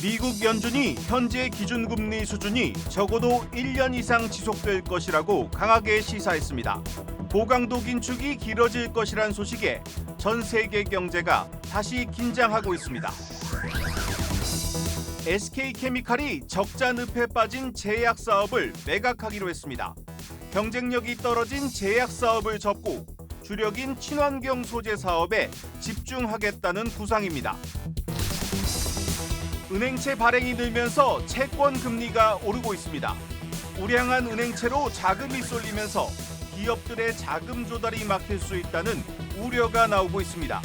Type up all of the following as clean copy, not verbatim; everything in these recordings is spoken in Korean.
미국 연준이 현재 기준금리 수준이 적어도 1년 이상 지속될 것이라고 강하게 시사했습니다. 고강도 긴축이 길어질 것이란 소식에 전 세계 경제가 다시 긴장하고 있습니다. SK케미칼이 적자 늪에 빠진 제약 사업을 매각하기로 했습니다. 경쟁력이 떨어진 제약 사업을 접고 주력인 친환경 소재 사업에 집중하겠다는 구상입니다. 은행채 발행이 늘면서 채권 금리가 오르고 있습니다. 우량한 은행채로 자금이 쏠리면서 기업들의 자금 조달이 막힐 수 있다는 우려가 나오고 있습니다.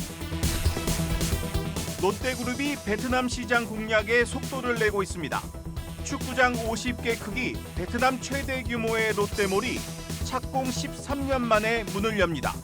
롯데그룹이 베트남 시장 공략에 속도를 내고 있습니다. 축구장 50개 크기 베트남 최대 규모의 롯데몰이 착공 13년 만에 문을 엽니다.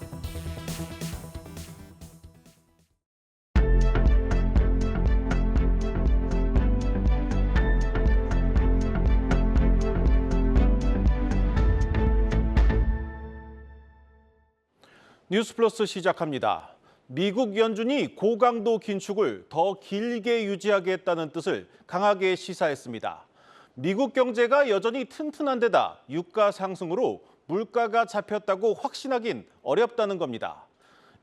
뉴스플러스 시작합니다. 미국 연준이 고강도 긴축을 더 길게 유지하겠다는 뜻을 강하게 시사했습니다. 미국 경제가 여전히 튼튼한 데다 유가 상승으로 물가가 잡혔다고 확신하긴 어렵다는 겁니다.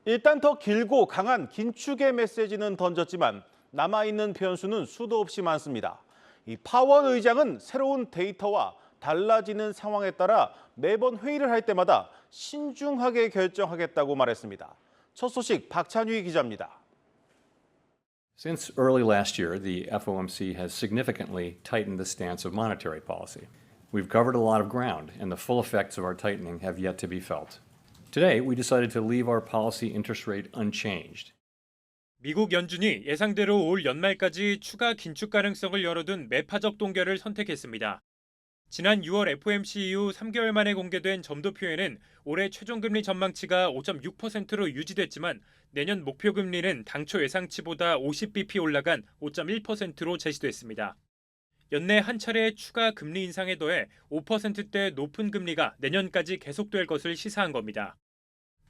일단 더 길고 강한 긴축의 메시지는 던졌지만 남아있는 변수는 수도 없이 많습니다. 이 파월 의장은 새로운 데이터와 달라지는 상황에 따라 매번 회의를 할 때마다 신중하게 결정하겠다고 말했습니다. 첫 소식 박찬휘 기자입니다. Since early last year, the FOMC has significantly tightened the stance of monetary policy. We've covered a lot of ground, and the full effects of our tightening have yet to be felt. Today, we decided to leave our policy interest rate unchanged. 미국 연준이 예상대로 올 연말까지 추가 긴축 가능성을 열어둔 매파적 동결을 선택했습니다. 지난 6월 FOMC 이후 3개월 만에 공개된 점도표에는 올해 최종금리 전망치가 5.6%로 유지됐지만 내년 목표금리는 당초 예상치보다 50bp 올라간 5.1%로 제시됐습니다. 연내 한 차례 추가 금리 인상에 더해 5%대 높은 금리가 내년까지 계속될 것을 시사한 겁니다.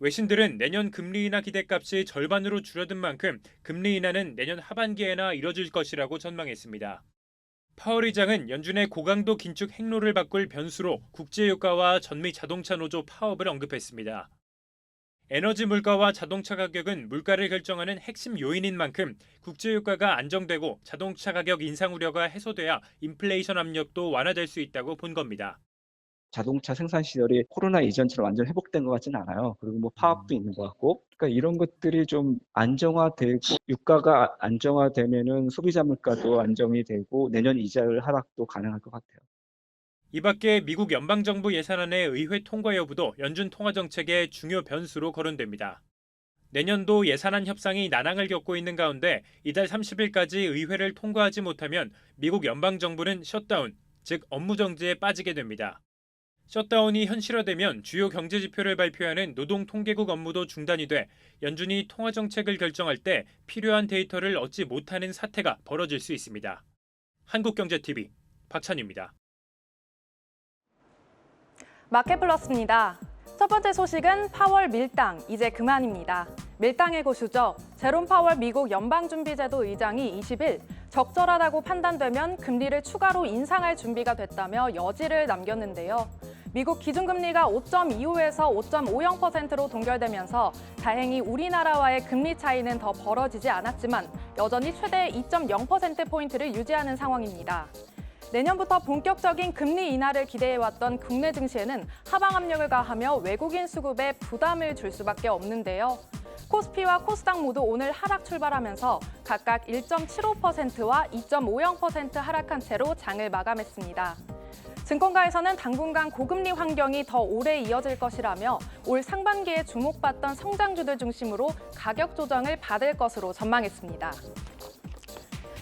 외신들은 내년 금리 인하 기대값이 절반으로 줄어든 만큼 금리 인하는 내년 하반기에나 이뤄질 것이라고 전망했습니다. 파월 의장은 연준의 고강도 긴축 행로를 바꿀 변수로 국제유가와 전미 자동차 노조 파업을 언급했습니다. 에너지 물가와 자동차 가격은 물가를 결정하는 핵심 요인인 만큼 국제유가가 안정되고 자동차 가격 인상 우려가 해소돼야 인플레이션 압력도 완화될 수 있다고 본 겁니다. 자동차 생산 시설이 코로나 이전처럼 완전 회복된 것 같지는 않아요. 그리고 뭐 파업도 있는 것 같고, 그러니까 이런 것들이 좀 안정화되고 유가가 안정화되면은 소비자 물가도 안정이 되고 내년 이자율 하락도 가능할 것 같아요. 이 밖에 미국 연방정부 예산안의 의회 통과 여부도 연준 통화정책의 중요 변수로 거론됩니다. 내년도 예산안 협상이 난항을 겪고 있는 가운데 이달 30일까지 의회를 통과하지 못하면 미국 연방정부는 셧다운, 즉 업무 정지에 빠지게 됩니다. 셧다운이 현실화되면 주요 경제 지표를 발표하는 노동통계국 업무도 중단이 돼 연준이 통화정책을 결정할 때 필요한 데이터를 얻지 못하는 사태가 벌어질 수 있습니다. 한국경제TV 박찬희입니다. 마켓플러스입니다. 첫 번째 소식은 파월 밀당, 이제 그만입니다. 밀당의 고수죠. 제롬 파월 미국 연방준비제도 의장이 20일 적절하다고 판단되면 금리를 추가로 인상할 준비가 됐다며 여지를 남겼는데요. 미국 기준금리가 5.25에서 5.50%로 동결되면서 다행히 우리나라와의 금리 차이는 더 벌어지지 않았지만 여전히 최대 2.0%포인트를 유지하는 상황입니다. 내년부터 본격적인 금리 인하를 기대해왔던 국내 증시에는 하방 압력을 가하며 외국인 수급에 부담을 줄 수밖에 없는데요. 코스피와 코스닥 모두 오늘 하락 출발하면서 각각 1.75%와 2.50% 하락한 채로 장을 마감했습니다. 증권가에서는 당분간 고금리 환경이 더 오래 이어질 것이라며 올 상반기에 주목받던 성장주들 중심으로 가격 조정을 받을 것으로 전망했습니다.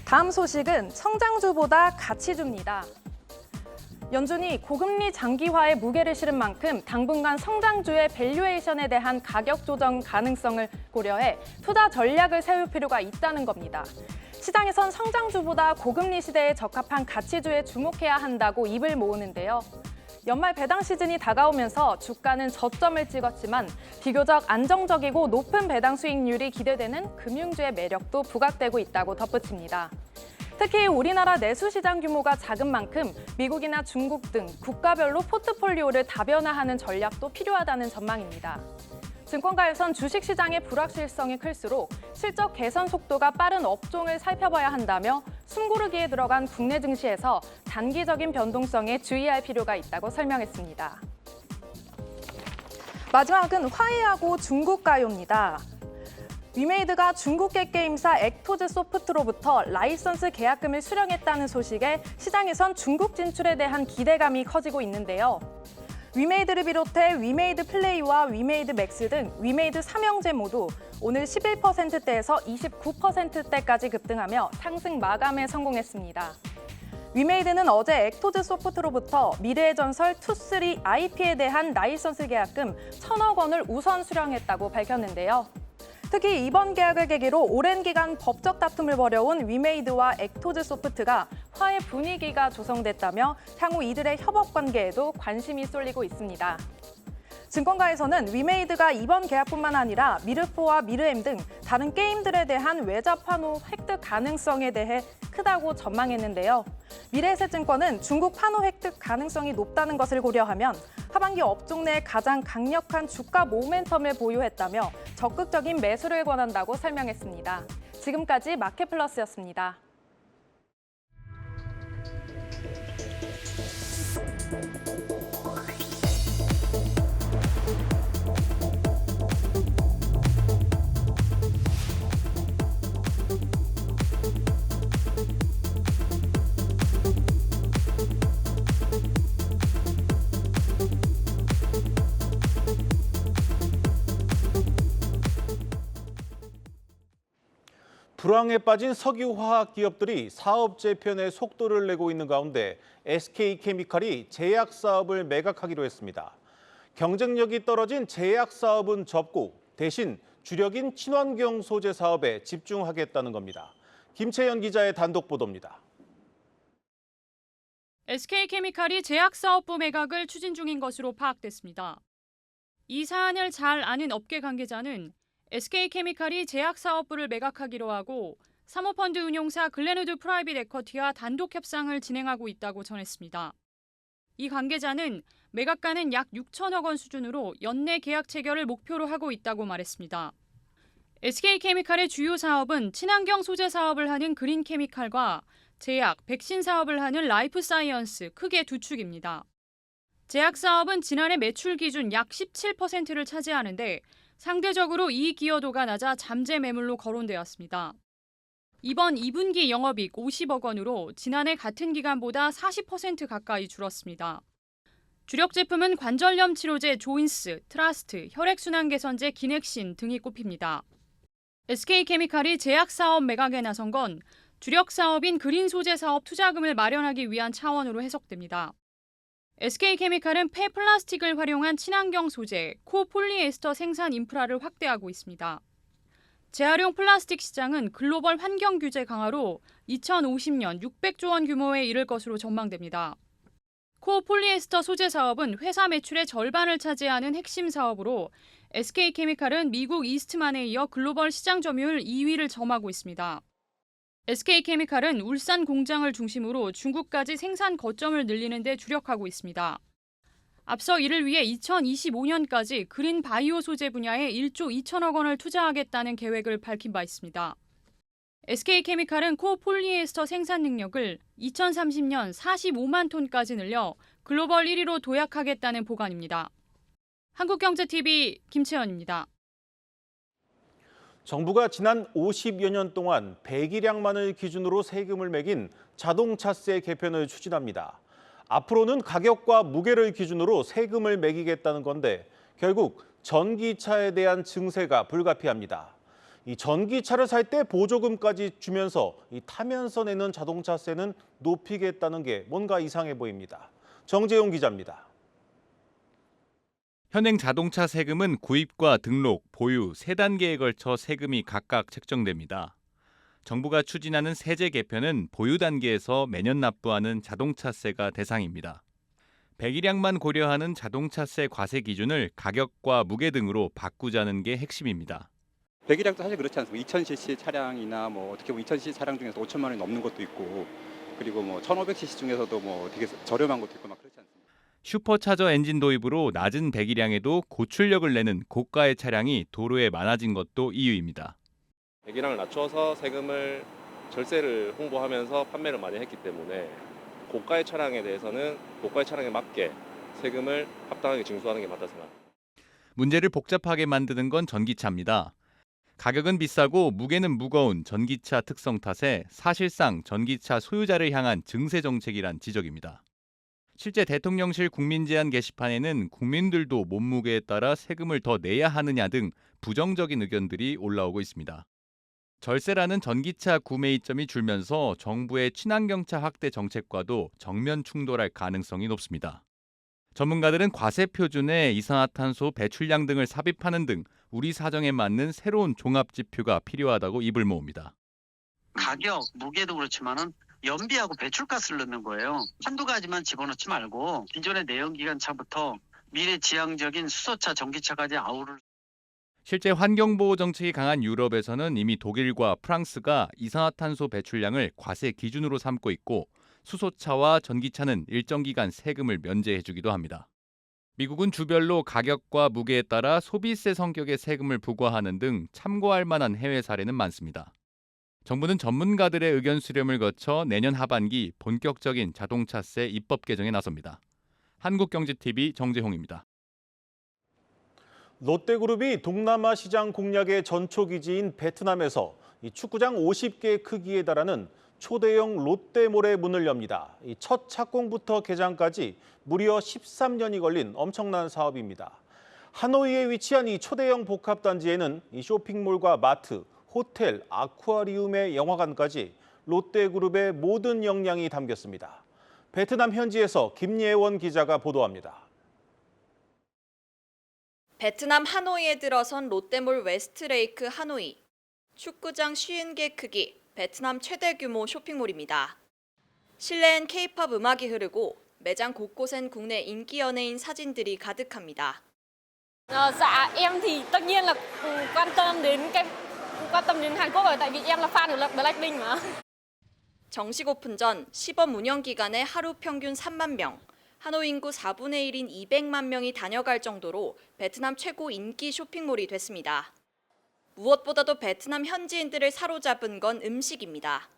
다음 소식은 성장주보다 가치주입니다. 연준이 고금리 장기화에 무게를 실은 만큼 당분간 성장주의 밸류에이션에 대한 가격 조정 가능성을 고려해 투자 전략을 세울 필요가 있다는 겁니다. 시장에선 성장주보다 고금리 시대에 적합한 가치주에 주목해야 한다고 입을 모으는데요. 연말 배당 시즌이 다가오면서 주가는 저점을 찍었지만 비교적 안정적이고 높은 배당 수익률이 기대되는 금융주의 매력도 부각되고 있다고 덧붙입니다. 특히 우리나라 내수 시장 규모가 작은 만큼 미국이나 중국 등 국가별로 포트폴리오를 다변화하는 전략도 필요하다는 전망입니다. 증권가에선 주식시장의 불확실성이 클수록 실적 개선 속도가 빠른 업종을 살펴봐야 한다며 숨고르기에 들어간 국내 증시에서 단기적인 변동성에 주의할 필요가 있다고 설명했습니다. 마지막은 화해하고 중국 가요입니다. 위메이드가 중국계 게임사 액토즈 소프트로부터 라이선스 계약금을 수령했다는 소식에 시장에선 중국 진출에 대한 기대감이 커지고 있는데요. 위메이드를 비롯해 위메이드 플레이와 위메이드 맥스 등 위메이드 3형제 모두 오늘 11%대에서 29%대까지 급등하며 상승 마감에 성공했습니다. 위메이드는 어제 액토즈 소프트로부터 미래의 전설 투3 IP에 대한 라이선스 계약금 1,000억 원을 우선 수령했다고 밝혔는데요. 특히 이번 계약을 계기로 오랜 기간 법적 다툼을 벌여온 위메이드와 액토즈 소프트가 화해 분위기가 조성됐다며 향후 이들의 협업 관계에도 관심이 쏠리고 있습니다. 증권가에서는 위메이드가 이번 계약뿐만 아니라 미르4와 미르M 등 다른 게임들에 대한 외자 판호 획득 가능성에 대해 크다고 전망했는데요. 미래에셋증권은 중국 판호 획득 가능성이 높다는 것을 고려하면 하반기 업종 내 가장 강력한 주가 모멘텀을 보유했다며 적극적인 매수를 권한다고 설명했습니다. 지금까지 마켓플러스였습니다. 불황에 빠진 석유화학 기업들이 사업 재편에 속도를 내고 있는 가운데 SK케미칼이 제약 사업을 매각하기로 했습니다. 경쟁력이 떨어진 제약 사업은 접고 대신 주력인 친환경 소재 사업에 집중하겠다는 겁니다. 김채연 기자의 단독 보도입니다. SK케미칼이 제약사업부 매각을 추진 중인 것으로 파악됐습니다. 이 사안을 잘 아는 업계 관계자는 SK케미칼이 제약사업부를 매각하기로 하고 사모펀드 운용사 글렌우드 프라이빗 에쿼티와 단독 협상을 진행하고 있다고 전했습니다. 이 관계자는 매각가는 약 6천억 원 수준으로 연내 계약 체결을 목표로 하고 있다고 말했습니다. SK케미칼의 주요 사업은 친환경 소재 사업을 하는 그린케미칼과 제약, 백신 사업을 하는 라이프사이언스 크게 두 축입니다. 제약 사업은 지난해 매출 기준 약 17%를 차지하는데 상대적으로 이익 기여도가 낮아 잠재 매물로 거론되었습니다. 이번 2분기 영업이익 50억 원으로 지난해 같은 기간보다 40% 가까이 줄었습니다. 주력 제품은 관절염 치료제 조인스, 트라스트, 혈액순환 개선제 기넥신 등이 꼽힙니다. SK케미칼이 제약 사업 매각에 나선 건 주력 사업인 그린 소재 사업 투자금을 마련하기 위한 차원으로 해석됩니다. SK케미칼은 폐플라스틱을 활용한 친환경 소재, 코폴리에스터 생산 인프라를 확대하고 있습니다. 재활용 플라스틱 시장은 글로벌 환경 규제 강화로 2050년 600조 원 규모에 이를 것으로 전망됩니다. 코폴리에스터 소재 사업은 회사 매출의 절반을 차지하는 핵심 사업으로 SK케미칼은 미국 이스트만에 이어 글로벌 시장 점유율 2위를 점하고 있습니다. SK케미칼은 울산 공장을 중심으로 중국까지 생산 거점을 늘리는 데 주력하고 있습니다. 앞서 이를 위해 2025년까지 그린 바이오 소재 분야에 1조 2천억 원을 투자하겠다는 계획을 밝힌 바 있습니다. SK케미칼은 코폴리에스터 생산 능력을 2030년 45만 톤까지 늘려 글로벌 1위로 도약하겠다는 보관입니다. 한국경제TV 김채연입니다. 정부가 지난 50여 년 동안 배기량만을 기준으로 세금을 매긴 자동차세 개편을 추진합니다. 앞으로는 가격과 무게를 기준으로 세금을 매기겠다는 건데 결국 전기차에 대한 증세가 불가피합니다. 이 전기차를 살 때 보조금까지 주면서 타면서 내는 자동차세는 높이겠다는 게 뭔가 이상해 보입니다. 정재용 기자입니다. 현행 자동차 세금은 구입과 등록, 보유 3단계에 걸쳐 세금이 각각 책정됩니다. 정부가 추진하는 세제 개편은 보유 단계에서 매년 납부하는 자동차세가 대상입니다. 배기량만 고려하는 자동차세 과세 기준을 가격과 무게 등으로 바꾸자는 게 핵심입니다. 배기량도 사실 그렇지 않습니까? 2000cc 차량이나 뭐 어떻게 보면 2000cc 차량 중에서 5천만 원이 넘는 것도 있고 그리고 뭐 1500cc 중에서도 뭐 되게 저렴한 것도 있고 막 그렇지 않습니까? 슈퍼차저 엔진 도입으로 낮은 배기량에도 고출력을 내는 고가의 차량이 도로에 많아진 것도 이유입니다. 배기량을 낮춰서 세금을 절세를 홍보하면서 판매를 많이 했기 때문에 고가의 차량에 대해서는 고가의 차량에 맞게 세금을 합당하게 징수하는 게 맞다 생각합니다. 문제를 복잡하게 만드는 건 전기차입니다. 가격은 비싸고 무게는 무거운 전기차 특성 탓에 사실상 전기차 소유자를 향한 증세 정책이란 지적입니다. 실제 대통령실 국민제안 게시판에는 국민들도 몸무게에 따라 세금을 더 내야 하느냐 등 부정적인 의견들이 올라오고 있습니다. 절세라는 전기차 구매 이점이 줄면서 정부의 친환경차 확대 정책과도 정면 충돌할 가능성이 높습니다. 전문가들은 과세 표준에 이산화탄소 배출량 등을 삽입하는 등 우리 사정에 맞는 새로운 종합 지표가 필요하다고 입을 모읍니다. 가격, 무게도 그렇지만은 연비하고 배출가스를 넣는 거예요. 한두 가지만 집어넣지 말고 기존의 내연기관차부터 미래지향적인 수소차, 전기차까지 아우를. 실제 환경보호 정책이 강한 유럽에서는 이미 독일과 프랑스가 이산화탄소 배출량을 과세 기준으로 삼고 있고 수소차와 전기차는 일정 기간 세금을 면제해주기도 합니다. 미국은 주별로 가격과 무게에 따라 소비세 성격의 세금을 부과하는 등 참고할 만한 해외 사례는 많습니다. 정부는 전문가들의 의견 수렴을 거쳐 내년 하반기 본격적인 자동차세 입법 개정에 나섭니다. 한국경제TV 정재홍입니다. 롯데그룹이 동남아 시장 공략의 전초기지인 베트남에서 축구장 50개 크기에 달하는 초대형 롯데몰의 문을 엽니다. 첫 착공부터 개장까지 무려 13년이 걸린 엄청난 사업입니다. 하노이에 위치한 이 초대형 복합단지에는 이 쇼핑몰과 마트, 호텔, 아쿠아리움의 영화관까지 롯데그룹의 모든 역량이 담겼습니다. 베트남 현지에서 김예원 기자가 보도합니다. 베트남 하노이에 들어선 롯데몰 웨스트레이크 하노이. 축구장 50개 크기, 베트남 최대 규모 쇼핑몰입니다. 실내엔 K-팝 음악이 흐르고 매장 곳곳엔 국내 인기 연예인 사진들이 가득합니다. Dạ em thì tất nhiên là quan tâm đến Hàn Quốc rồi tại vì em là fan của Blackpink mà. 정식 오픈 전 시범 운영 기간에 하루 평균 3만 명, 하노이 인구 4분의 1인 200만 명이 다녀갈 정도로 베트남 최고 인기 쇼핑몰이 됐습니다. 무엇보다도 베트남 현지인들을 사로잡은 건 음식입니다.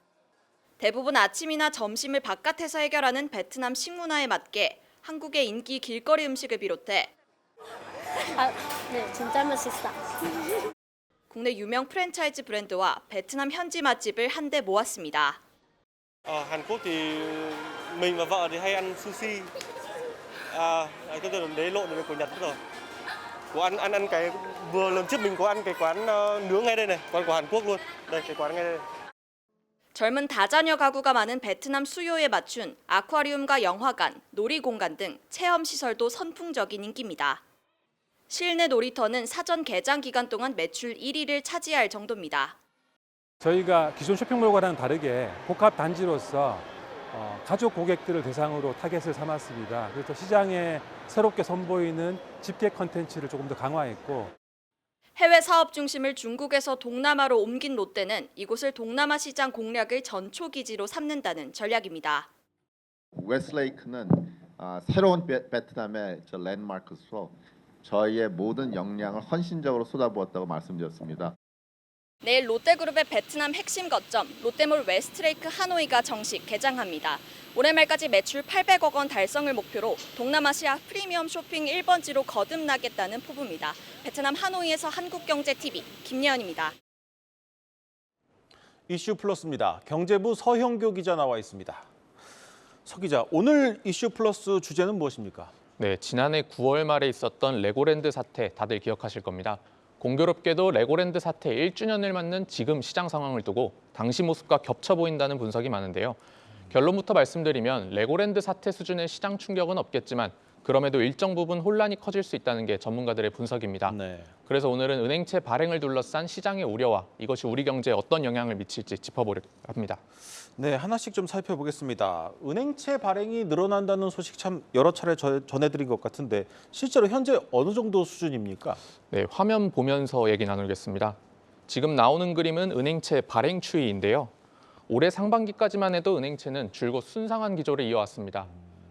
대부분 아침이나 점심을 바깥에서 해결하는 베트남 식문화에 맞게 한국의 인기 길거리 음식을 비롯해 네, 진짜 맛있어. 국내 유명 프랜차이즈 브랜드와 베트남 현지 맛집을 한데 모았습니다. Ở Hàn Quốc thì mình và vợ thì hay ăn sushi. Cái đấy lộn là của Nhật rồi. Của ăn cái vừa lần trước mình có ăn cái quán nướng ngay đây này, quán của Hàn Quốc luôn. Đây cái quán ngay đây. 젊은 다자녀 가구가 많은 베트남 수요에 맞춘 아쿠아리움과 영화관, 놀이공간 등 체험시설도 선풍적인 인기입니다. 실내 놀이터는 사전 개장 기간 동안 매출 1위를 차지할 정도입니다. 저희가 기존 쇼핑몰과는 다르게 복합 단지로서 가족 고객들을 대상으로 타겟을 삼았습니다. 그래서 시장에 새롭게 선보이는 집계 컨텐츠를 조금 더 강화했고 해외 사업 중심을 중국에서 동남아로 옮긴 롯데는 이곳을 동남아 시장 공략의 전초 기지로 삼는다는 전략입니다. 웨스트레이크는 새로운 베트남의 랜드마크로 저희의 모든 역량을 헌신적으로 쏟아부었다고 말씀드렸습니다. 내일 롯데그룹의 베트남 핵심 거점 롯데몰 웨스트레이크 하노이가 정식 개장합니다. 올해 말까지 매출 800억 원 달성을 목표로 동남아시아 프리미엄 쇼핑 1번지로 거듭나겠다는 포부입니다. 베트남 하노이에서 한국경제TV 김예원입니다. 이슈 플러스입니다. 경제부 서형교 기자 나와 있습니다. 서 기자, 오늘 이슈 플러스 주제는 무엇입니까? 네, 지난해 9월 말에 있었던 레고랜드 사태 다들 기억하실 겁니다. 공교롭게도 레고랜드 사태 1주년을 맞는 지금 시장 상황을 두고 당시 모습과 겹쳐 보인다는 분석이 많은데요. 결론부터 말씀드리면 레고랜드 사태 수준의 시장 충격은 없겠지만 그럼에도 일정 부분 혼란이 커질 수 있다는 게 전문가들의 분석입니다. 네. 그래서 오늘은 은행채 발행을 둘러싼 시장의 우려와 이것이 우리 경제에 어떤 영향을 미칠지 짚어보려고 합니다. 네, 하나씩 좀 살펴보겠습니다. 은행채 발행이 늘어난다는 소식 참 여러 차례 전해드린 것 같은데 실제로 현재 어느 정도 수준입니까? 네, 화면 보면서 얘기 나누겠습니다. 지금 나오는 그림은 은행채 발행 추이인데요. 올해 상반기까지만 해도 은행채는 줄곧 순상환 기조를 이어왔습니다.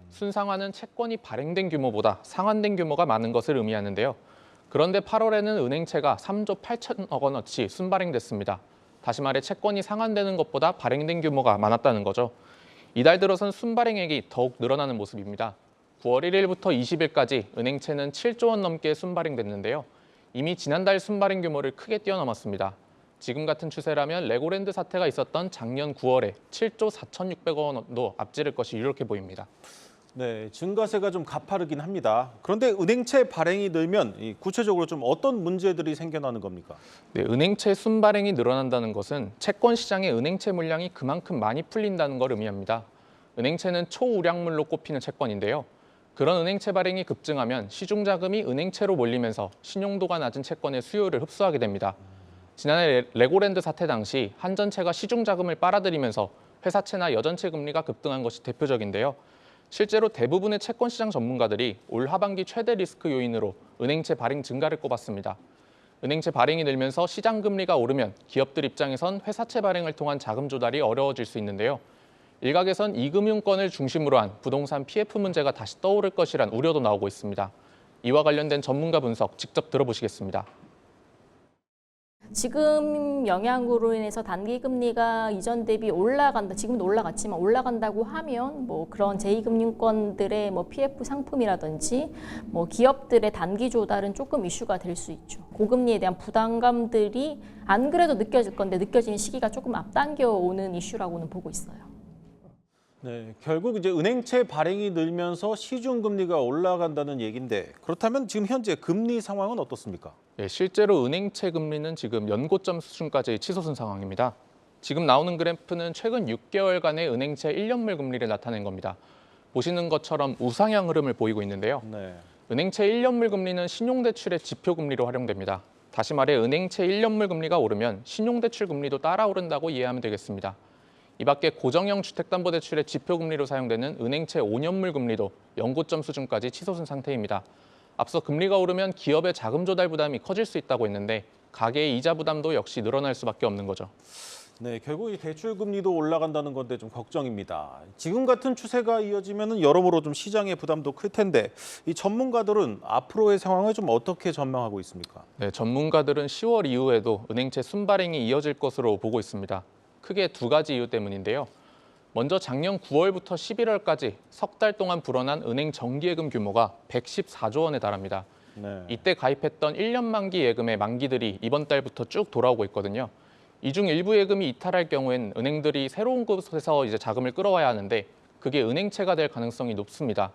순상환은 채권이 발행된 규모보다 상환된 규모가 많은 것을 의미하는데요. 그런데 8월에는 은행채가 3조 8천억 원어치 순발행됐습니다. 다시 말해 채권이 상환되는 것보다 발행된 규모가 많았다는 거죠. 이달 들어선 순발행액이 더욱 늘어나는 모습입니다. 9월 1일부터 20일까지 은행채는 7조 원 넘게 순발행됐는데요. 이미 지난달 순발행 규모를 크게 뛰어넘었습니다. 지금 같은 추세라면 레고랜드 사태가 있었던 작년 9월에 7조 4,600억 원도 앞지를 것이 유력해 보입니다. 네, 증가세가 좀 가파르긴 합니다. 그런데 은행채 발행이 늘면 구체적으로 좀 어떤 문제들이 생겨나는 겁니까? 네, 은행채 순발행이 늘어난다는 것은 채권 시장의 은행채 물량이 그만큼 많이 풀린다는 걸 의미합니다. 은행채는 초우량물로 꼽히는 채권인데요. 그런 은행채 발행이 급증하면 시중 자금이 은행채로 몰리면서 신용도가 낮은 채권의 수요를 흡수하게 됩니다. 지난해 레고랜드 사태 당시 한전채가 시중 자금을 빨아들이면서 회사채나 여전채 금리가 급등한 것이 대표적인데요. 실제로 대부분의 채권 시장 전문가들이 올 하반기 최대 리스크 요인으로 은행채 발행 증가를 꼽았습니다. 은행채 발행이 늘면서 시장 금리가 오르면 기업들 입장에선 회사채 발행을 통한 자금 조달이 어려워질 수 있는데요. 일각에선 이금융권을 중심으로 한 부동산 PF 문제가 다시 떠오를 것이란 우려도 나오고 있습니다. 이와 관련된 전문가 분석 직접 들어보시겠습니다. 지금 영향으로 인해서 단기 금리가 이전 대비 올라간다. 지금도 올라갔지만 올라간다고 하면 뭐 그런 제2금융권들의 뭐 PF 상품이라든지 뭐 기업들의 단기 조달은 조금 이슈가 될 수 있죠. 고금리에 대한 부담감들이 안 그래도 느껴질 건데 느껴지는 시기가 조금 앞당겨 오는 이슈라고는 보고 있어요. 네, 결국 이제 은행채 발행이 늘면서 시중 금리가 올라간다는 얘기인데 그렇다면 지금 현재 금리 상황은 어떻습니까? 네, 실제로 은행채 금리는 지금 연고점 수준까지 치솟은 상황입니다. 지금 나오는 그래프는 최근 6개월간의 은행채 1년물 금리를 나타낸 겁니다. 보시는 것처럼 우상향 흐름을 보이고 있는데요. 네. 은행채 1년물 금리는 신용대출의 지표 금리로 활용됩니다. 다시 말해 은행채 1년물 금리가 오르면 신용대출 금리도 따라 오른다고 이해하면 되겠습니다. 이 밖에 고정형 주택담보대출의 지표금리로 사용되는 은행채 5년물 금리도 연고점 수준까지 치솟은 상태입니다. 앞서 금리가 오르면 기업의 자금 조달 부담이 커질 수 있다고 했는데 가계의 이자 부담도 역시 늘어날 수밖에 없는 거죠. 네, 결국 이 대출 금리도 올라간다는 건데 좀 걱정입니다. 지금 같은 추세가 이어지면은 여러모로 좀 시장의 부담도 클 텐데 이 전문가들은 앞으로의 상황을 좀 어떻게 전망하고 있습니까? 네, 전문가들은 10월 이후에도 은행채 순발행이 이어질 것으로 보고 있습니다. 크게 두 가지 이유 때문인데요. 먼저 작년 9월부터 11월까지 석 달 동안 불어난 은행 정기예금 규모가 114조 원에 달합니다. 네. 이때 가입했던 1년 만기 예금의 만기들이 이번 달부터 쭉 돌아오고 있거든요. 이 중 일부 예금이 이탈할 경우엔 은행들이 새로운 곳에서 이제 자금을 끌어와야 하는데 그게 은행채가 될 가능성이 높습니다.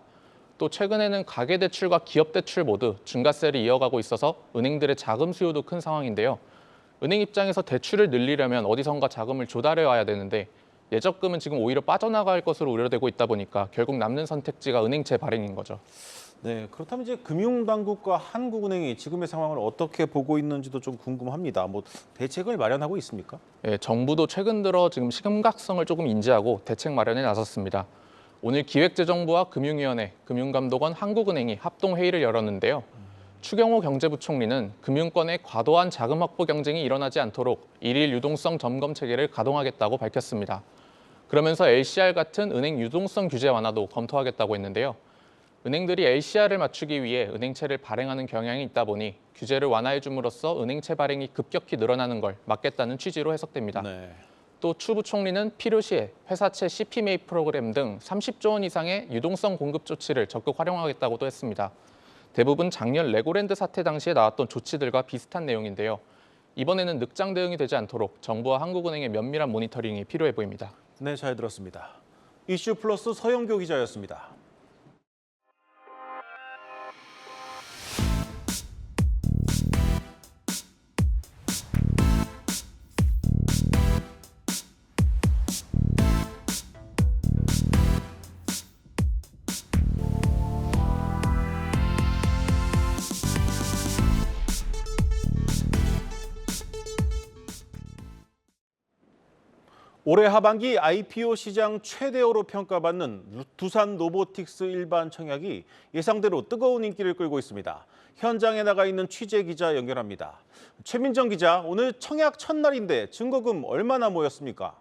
또 최근에는 가계대출과 기업대출 모두 증가세를 이어가고 있어서 은행들의 자금 수요도 큰 상황인데요. 은행 입장에서 대출을 늘리려면 어디선가 자금을 조달해 와야 되는데 예적금은 지금 오히려 빠져나갈 것으로 우려되고 있다 보니까 결국 남는 선택지가 은행채 발행인 거죠. 네, 그렇다면 이제 금융당국과 한국은행이 지금의 상황을 어떻게 보고 있는지도 좀 궁금합니다. 뭐 대책을 마련하고 있습니까? 네, 정부도 최근 들어 지금 심각성을 조금 인지하고 대책 마련에 나섰습니다. 오늘 기획재정부와 금융위원회, 금융감독원, 한국은행이 합동회의를 열었는데요. 추경호 경제부총리는 금융권의 과도한 자금 확보 경쟁이 일어나지 않도록 일일 유동성 점검 체계를 가동하겠다고 밝혔습니다. 그러면서 LCR 같은 은행 유동성 규제 완화도 검토하겠다고 했는데요. 은행들이 LCR을 맞추기 위해 은행채를 발행하는 경향이 있다 보니 규제를 완화해 줌으로써 은행채 발행이 급격히 늘어나는 걸 막겠다는 취지로 해석됩니다. 네. 또 추 부총리는 필요시에 회사채 CP 매입 프로그램 등 30조 원 이상의 유동성 공급 조치를 적극 활용하겠다고도 했습니다. 대부분 작년 레고랜드 사태 당시에 나왔던 조치들과 비슷한 내용인데요. 이번에는 늑장 대응이 되지 않도록 정부와 한국은행의 면밀한 모니터링이 필요해 보입니다. 네, 잘 들었습니다. 이슈 플러스 서영교 기자였습니다. 올해 하반기 IPO 시장 최대어로 평가받는 두산 로보틱스 일반 청약이 예상대로 뜨거운 인기를 끌고 있습니다. 현장에 나가 있는 취재 기자 연결합니다. 최민정 기자, 오늘 청약 첫날인데 증거금 얼마나 모였습니까?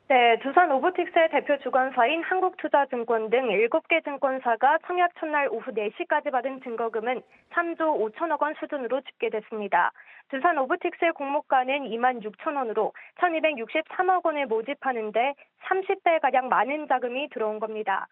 네, 두산 오브틱스의 대표 주관사인 한국투자증권 등 7개 증권사가 청약 첫날 오후 4시까지 받은 증거금은 3조 5천억 원 수준으로 집계됐습니다. 두산 오브틱스의 공모가는 2만 6천 원으로 1,263억 원을 모집하는데 30배가량 많은 자금이 들어온 겁니다.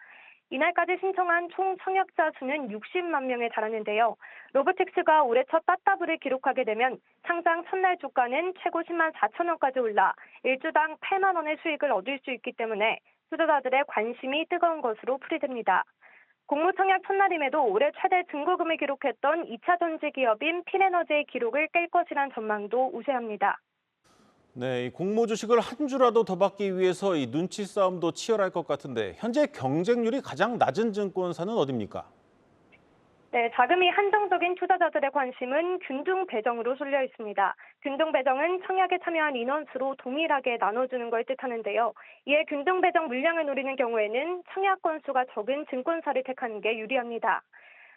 이날까지 신청한 총 청약자 수는 60만 명에 달하는데요. 로보틱스가 올해 첫 따따블을 기록하게 되면 상장 첫날 주가는 최고 10만 4천 원까지 올라 1주당 8만 원의 수익을 얻을 수 있기 때문에 투자자들의 관심이 뜨거운 것으로 풀이됩니다. 공모 청약 첫날임에도 올해 최대 증거금을 기록했던 2차 전지 기업인 필에너지의 기록을 깰 것이란 전망도 우세합니다. 네, 이 공모 주식을 한 주라도 더 받기 위해서 이 눈치 싸움도 치열할 것 같은데 현재 경쟁률이 가장 낮은 증권사는 어디입니까? 네, 자금이 한정적인 투자자들의 관심은 균등 배정으로 쏠려 있습니다. 균등 배정은 청약에 참여한 인원수로 동일하게 나눠주는 걸 뜻하는데요. 이에 균등 배정 물량을 노리는 경우에는 청약 건수가 적은 증권사를 택하는 게 유리합니다.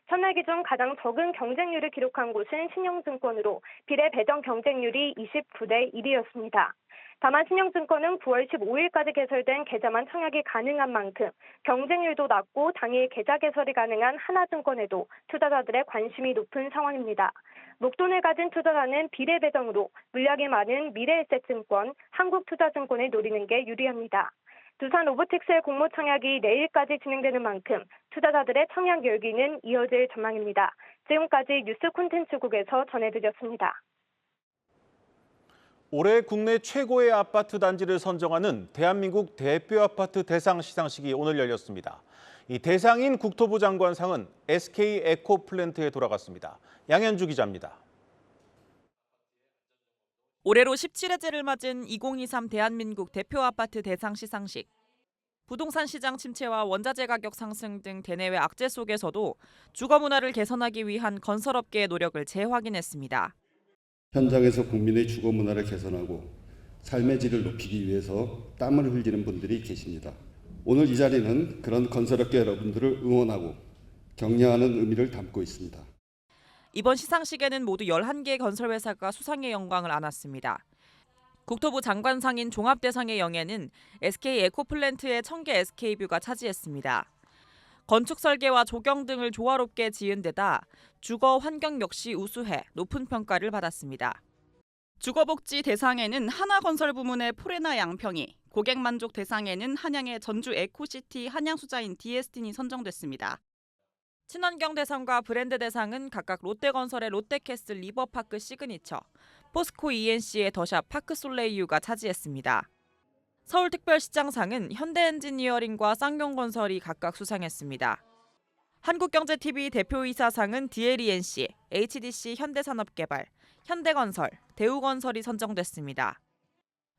첫날 기준 가장 적은 경쟁률을 기록한 곳은 신영증권으로 비례 배정 경쟁률이 29대 1이었습니다. 다만 신영증권은 9월 15일까지 개설된 계좌만 청약이 가능한 만큼 경쟁률도 낮고 당일 계좌 개설이 가능한 하나증권에도 투자자들의 관심이 높은 상황입니다. 목돈을 가진 투자자는 비례 배정으로 물량이 많은 미래에셋증권, 한국투자증권을 노리는 게 유리합니다. 두산 오브틱스의 공모 청약이 내일까지 진행되는 만큼 투자자들의 청약 열기는 이어질 전망입니다. 지금까지 뉴스 콘텐츠국에서 전해드렸습니다. 올해 국내 최고의 아파트 단지를 선정하는 대한민국 대표 아파트 대상 시상식이 오늘 열렸습니다. 이 대상인 국토부 장관상은 SK 에코플랜트에 돌아갔습니다. 양현주 기자입니다. 올해로 17회째를 맞은 2023 대한민국 대표 아파트 대상 시상식. 부동산 시장 침체와 원자재 가격 상승 등 대내외 악재 속에서도 주거 문화를 개선하기 위한 건설업계의 노력을 재확인했습니다. 현장에서 국민의 주거 문화를 개선하고 삶의 질을 높이기 위해서 땀을 흘리는 분들이 계십니다. 오늘 이 자리는 그런 건설업계 여러분들을 응원하고 격려하는 의미를 담고 있습니다. 이번 시상식에는 모두 11개 건설회사가 수상의 영광을 안았습니다. 국토부 장관상인 종합대상의 영예는 SK 에코플랜트의 청계 SK뷰가 차지했습니다. 건축 설계와 조경 등을 조화롭게 지은 데다 주거 환경 역시 우수해 높은 평가를 받았습니다. 주거복지 대상에는 하나건설 부문의 포레나 양평이, 고객 만족 대상에는 한양의 전주 에코시티 한양수자인 디에스틴이 선정됐습니다. 친환경 대상과 브랜드 대상은 각각 롯데건설의 롯데캐슬 리버파크 시그니처, 포스코 ENC의 더샵 파크솔레이유가 차지했습니다. 서울특별시장상은 현대엔지니어링과 쌍용건설이 각각 수상했습니다. 한국경제TV 대표이사상은 DLENC, HDC 현대산업개발, 현대건설, 대우건설이 선정됐습니다.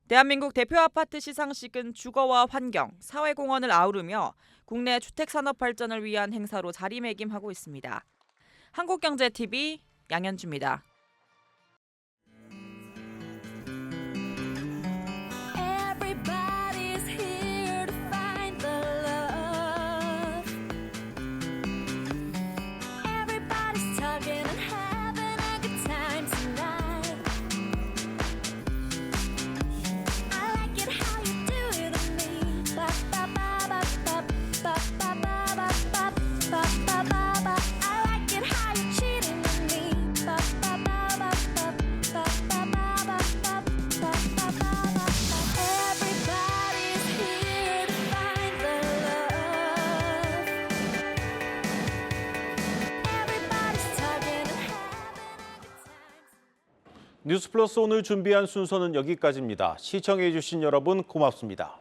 대한민국 대표 아파트 시상식은 주거와 환경, 사회공헌을 아우르며 국내 주택산업 발전을 위한 행사로 자리매김하고 있습니다. 한국경제TV 양현주입니다. 뉴스플러스 오늘 준비한 순서는 여기까지입니다. 시청해 주신 여러분 고맙습니다.